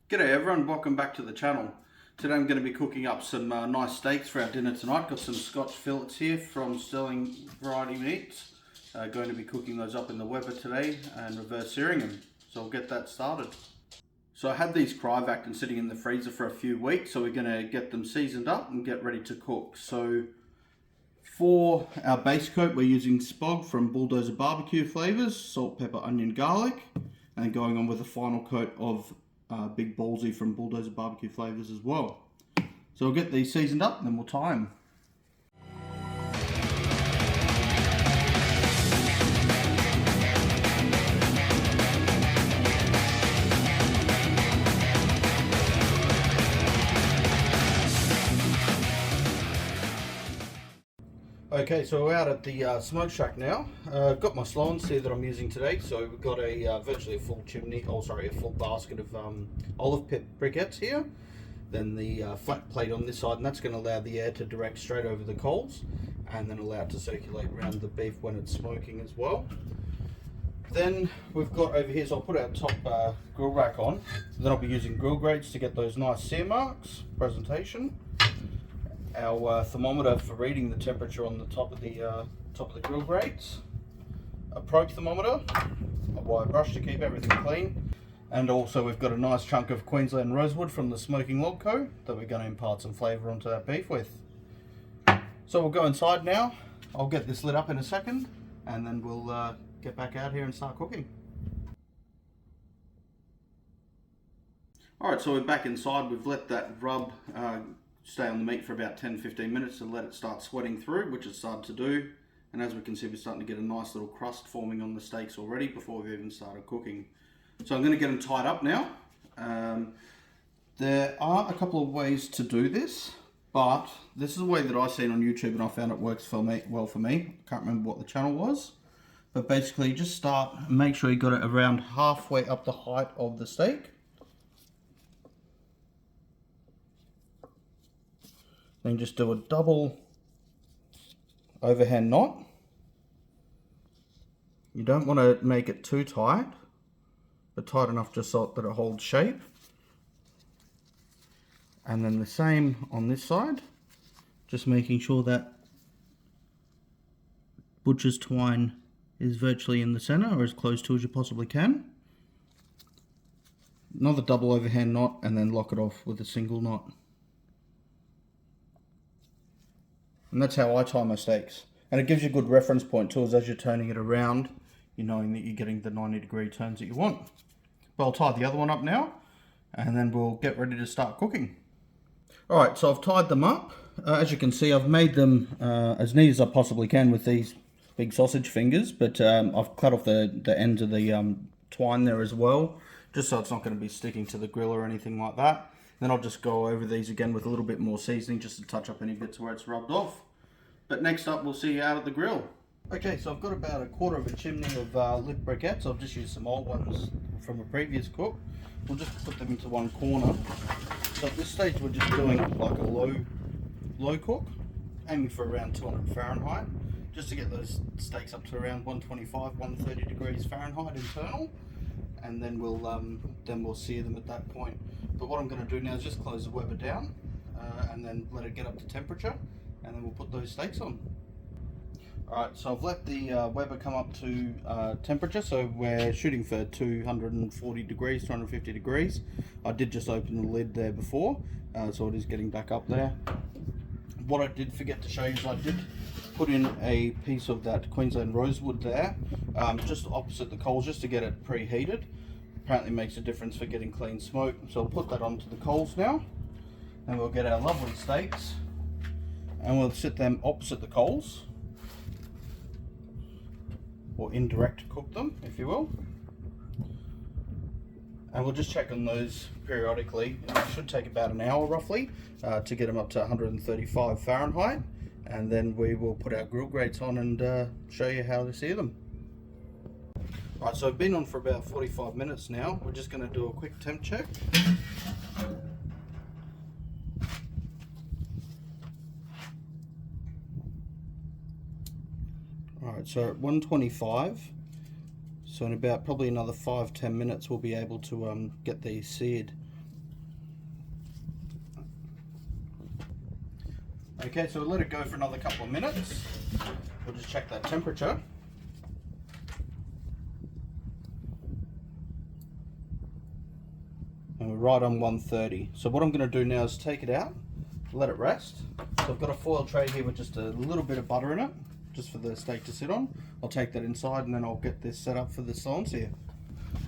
G'day everyone, welcome back to the channel. Today I'm going to be cooking up some nice steaks for our dinner tonight. Got some Scotch fillets here from Sterling Variety Meats. Going to be cooking those up in the Weber today and reverse searing them. So I'll get that started. So I had these cryovac sitting in the freezer for a few weeks, so we're going to get them seasoned up and get ready to cook. So for our base coat we're using spog from Bulldozer Barbecue flavors, salt, pepper, onion, garlic, and going on with a final coat of Big Ballsy from Bulldozer Barbecue flavors as well. So we'll get these seasoned up and then we'll tie them. Okay, so we're out at the smoke shack now. Got my slowens here that I'm using today. So we've got a virtually a full chimney, a full basket of olive pit briquettes here. Then the flat plate on this side, and that's going to allow the air to direct straight over the coals, and then allow it to circulate around the beef when it's smoking as well. Then we've got over here, so I'll put our top grill rack on. Then I'll be using grill grates to get those nice sear marks. Presentation. Our thermometer for reading the temperature on the top of the grill grates, a probe thermometer, a wire brush to keep everything clean, and also we've got a nice chunk of Queensland rosewood from the Smoking Log Co. that we're going to impart some flavour onto that beef with. So we'll go inside now. I'll get this lit up in a second, and then we'll get back out here and start cooking. Alright, so we're back inside. We've let that rub stay on the meat for about 10-15 minutes and let it start sweating through, which it's started to do. And as we can see, we're starting to get a nice little crust forming on the steaks already before we've even started cooking. So I'm going to get them tied up now. There are a couple of ways to do this, but this is a way that I've seen on YouTube and I found it works well for me. I can't remember what the channel was, but basically just start, make sure you got it around halfway up the height of the steak. Then just do a double overhand knot. You don't want to make it too tight, but tight enough just so that it holds shape. And then the same on this side, just making sure that butcher's twine is virtually in the center or as close to as you possibly can. Another double overhand knot and then lock it off with a single knot. And that's how I tie my steaks. And it gives you a good reference point too, as you're turning it around, you're knowing that you're getting the 90-degree turns that you want. But I'll tie the other one up now, and then we'll get ready to start cooking. Alright, so I've tied them up. As you can see, I've made them as neat as I possibly can with these big sausage fingers, but I've cut off the ends of the twine there as well, just so it's not going to be sticking to the grill or anything like that. Then I'll just go over these again with a little bit more seasoning just to touch up any bits where it's rubbed off. But next up, we'll see you out at the grill. Okay, so I've got about 1/4 of a chimney of lip briquettes. I've just used some old ones from a previous cook. We'll just put them into one corner. So at this stage, we're just doing like a low cook, aiming for around 200 Fahrenheit, just to get those steaks up to around 125, 130 degrees Fahrenheit internal. And then we'll sear them at that point. But what I'm going to do now is just close the Weber down and then let it get up to temperature, and then we'll put those steaks on. Alright, so I've let the Weber come up to temperature, so we're shooting for 240 degrees, 250 degrees. I did just open the lid there before, so it is getting back up there. What I did forget to show you is I did put in a piece of that Queensland rosewood there, just opposite the coals, just to get it preheated. Apparently makes a difference for getting clean smoke. So I'll put that onto the coals now, and we'll get our lovely steaks, and we'll sit them opposite the coals, or indirect cook them, if you will. And we'll just check on those periodically. It should take about an hour roughly to get them up to 135 Fahrenheit. And then we will put our grill grates on and show you how to sear them. Right, so I've been on for about 45 minutes now. We're just going to do a quick temp check. Alright, so at 125, so in about probably another 5-10 minutes we'll be able to get these seared. Okay, so we'll let it go for another couple of minutes. We'll just check that temperature. And we're right on 130. So what I'm going to do now is take it out, let it rest. So I've got a foil tray here with just a little bit of butter in it, just for the steak to sit on. I'll take that inside and then I'll get this set up for the Reverse-Sear.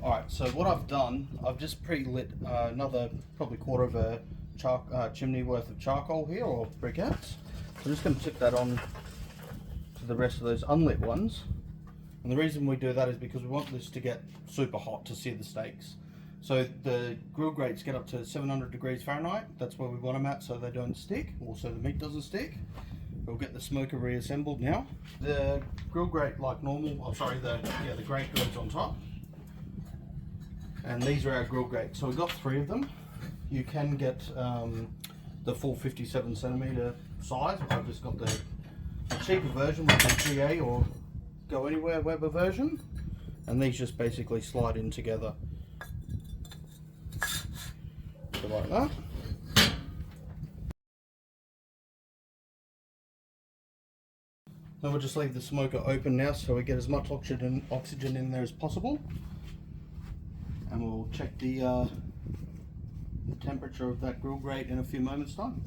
Alright, so what I've done, I've just pre-lit another probably quarter of a chimney worth of charcoal here, or briquettes. So I'm just going to tip that on to the rest of those unlit ones. And the reason we do that is because we want this to get super hot to sear the steaks. So the grill grates get up to 700 degrees Fahrenheit. That's where we want them at, so they don't stick, or so the meat doesn't stick. We'll get the smoker reassembled now. The grill grate, like normal, the grate goes on top. And these are our grill grates. So we've got 3 of them. You can get the full 57 centimeter size. I've just got the cheaper version with the GA or Go Anywhere Weber version. And these just basically slide in together. So like that. Then we'll just leave the smoker open now so we get as much oxygen in there as possible. And we'll check the temperature of that grill grate in a few moments time.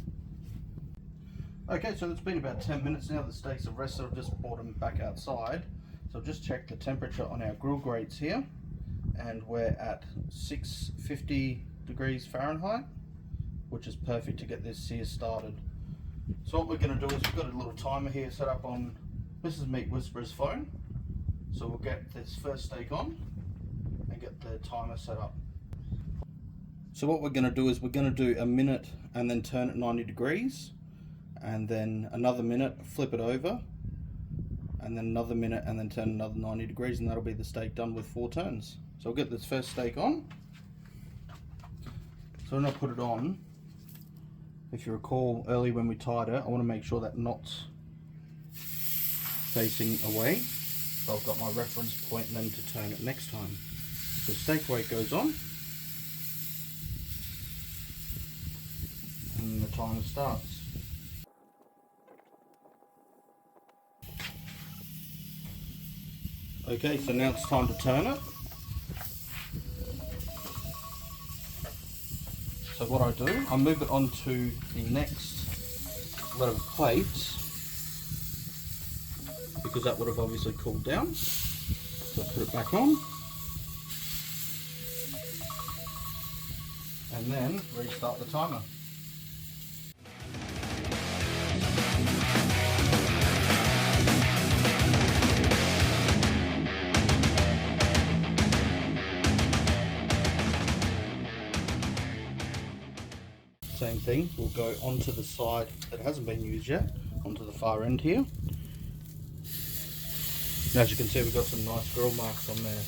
Okay, so it's been about 10 minutes now. The steaks have rested. I've just brought them back outside. So I've just checked the temperature on our grill grates here, and we're at 650 degrees Fahrenheit, which is perfect to get this sear started. So what we're going to do is we've got a little timer here set up on Mrs. Meat Whisperer's phone. So we'll get this first steak on and get the timer set up. So what we're going to do is we're going to do a minute and then turn it 90 degrees, and then another minute, flip it over, and then another minute and then turn another 90 degrees, and that'll be the steak done with 4 turns. So I'll get this first steak on. So when I put it on, if you recall earlier when we tied it, I want to make sure that knot's facing away. So I've got my reference point and then to turn it next time. So steak weight goes on, and the timer starts. Okay, so now it's time to turn it. So what I do, I move it onto the next lot of plates, because that would have obviously cooled down. So I put it back on, and then restart the timer. Same thing, we'll go onto the side that hasn't been used yet, onto the far end here. And as you can see, we've got some nice grill marks on there.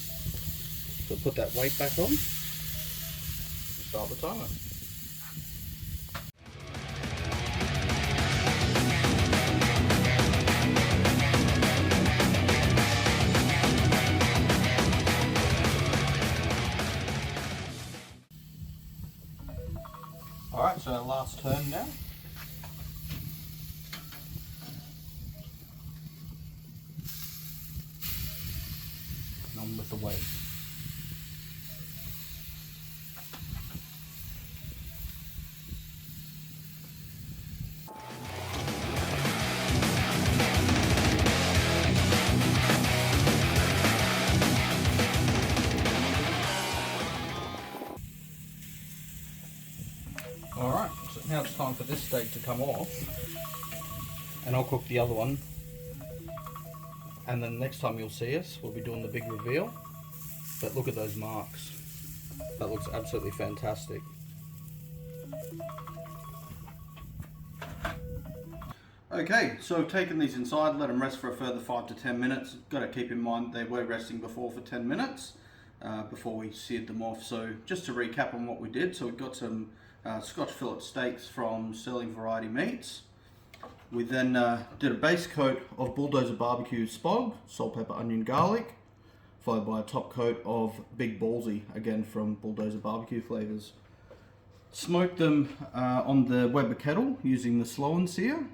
So put that weight back on and start the timer. Alright, so our last turn now. And on with the weight. Alright, so now it's time for this steak to come off, and I'll cook the other one, and then next time you'll see us, we'll be doing the big reveal. But look at those marks, that looks absolutely fantastic. Okay, so I've taken these inside, let them rest for a further 5 to 10 minutes. Got to keep in mind they were resting before for 10 minutes before we seared them off. So just to recap on what we did, so we got some Scotch fillet steaks from Sterling Variety Meats. We then did a base coat of Bulldozer Barbecue spog, salt, pepper, onion, garlic, followed by a top coat of Big Ballsy, again from Bulldozer Barbecue Flavors. Smoked them on the Weber Kettle using the slow and sear,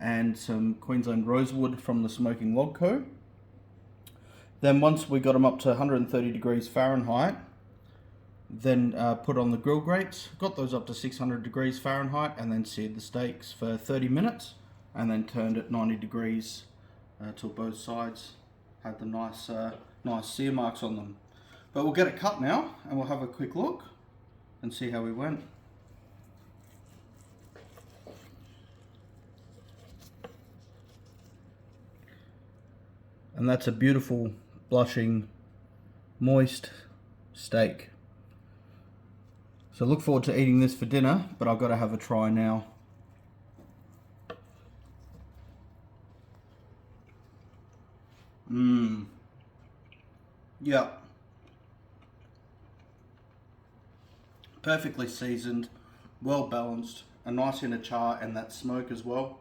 and some Queensland rosewood from the Smoking Log Co. Then once we got them up to 130 degrees Fahrenheit, then put on the grill grates, got those up to 600 degrees Fahrenheit, and then seared the steaks for 30 minutes, and then turned at 90 degrees till both sides had the nice sear marks on them. But we'll get it cut now, and we'll have a quick look and see how we went. And that's a beautiful, blushing, moist steak. So look forward to eating this for dinner, but I've got to have a try now. Yeah. Perfectly seasoned, well balanced, a nice inner char and that smoke as well.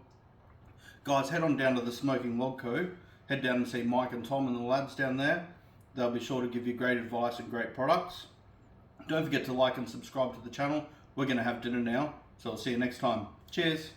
Guys, head on down to the Smoking Log Co. Head down and see Mike and Tom and the lads down there. They'll be sure to give you great advice and great products. Don't forget to like and subscribe to the channel. We're going to have dinner now, so I'll see you next time. Cheers.